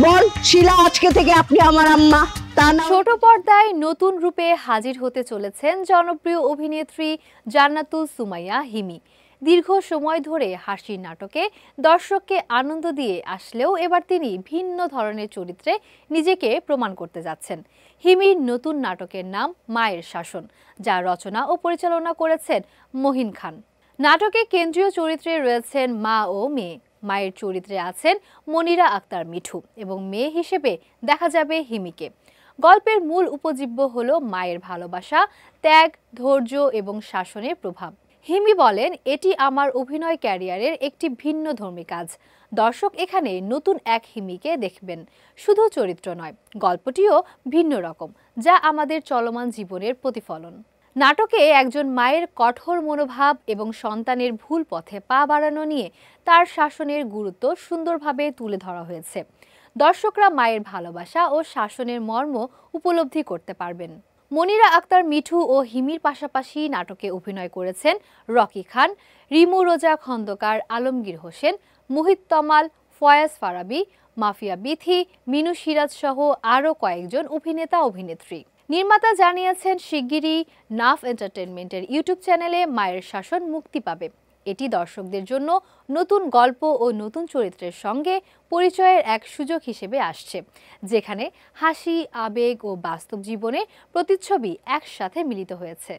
বল শিলা, আজকে থেকে আপনি আমার আম্মা। ছোট পর্দায় নতুন রূপে হাজির হতে চলেছেন জনপ্রিয় অভিনেত্রী জান্নাতুল সুমাইয়া হিমি। দীর্ঘ সময় ধরে হাসির নাটকে দর্শককে আনন্দ দিয়ে আসলেও এবার তিনি ভিন্ন ধরনের চরিত্রে নিজেকে প্রমাণ করতে যাচ্ছেন। হিমির নতুন নাটকের নাম মায়ের শাসন, যা রচনা ও পরিচালনা করেছেন মহিন খান। নাটকে কেন্দ্রীয় চরিত্রে রয়েছেন মা ও মেয়ে। মায়ের চরিত্রে আছেন মনিরা আক্তার মিঠু এবং মেয়ে হিসেবে দেখা যাবে হিমিকে। গল্পের মূল উপজীব্য হলো মায়ের ভালোবাসা, ত্যাগ, ধৈর্য এবং শাসনের প্রভাব। হিমি বলেন, এটি আমার অভিনয় ক্যারিয়ারের একটি ভিন্নধর্মী কাজ। দর্শক এখানে নতুন এক হিমিকে দেখবেন। শুধু চরিত্র নয়, গল্পটিও ভিন্ন রকম, যা আমাদের চলমান জীবনের প্রতিফলন। নাটকে একজন মায়ের কঠোর মনোভাব এবং সন্তানের ভুল পথে পা বাড়ানো নিয়ে তার শাসনের গুরুত্ব সুন্দরভাবে তুলে ধরা হয়েছে। দর্শকরা মায়ের ভালোবাসা ও শাসনের মর্ম উপলব্ধি করতে পারবেন। মনিরা আক্তার মিঠু ও হিমির পাশাপাশি নাটকে অভিনয় করেছেন রকি খান, রিমু রোজা খন্দকার, আলমগীর হোসেন, মুহিত তমাল, ফয়াজ ফারাবি, মাফিয়া বিথি, মিনু সিরাজ সহ আরও কয়েকজন অভিনেতা অভিনেত্রী। নির্মাতা জানিয়েছেন, শিগগিরই নাফ এন্টারটেনমেন্টের ইউটিউব চ্যানেলে মায়ের শাসন মুক্তি পাবে। এটি দর্শকদের জন্য নতুন গল্প ও নতুন চরিত্রের সঙ্গে পরিচয়ের এক সুযোগ হিসেবে আসছে, যেখানে হাসি, আবেগ ও বাস্তব জীবনে প্রতিচ্ছবি একসাথে মিলিত হয়েছে।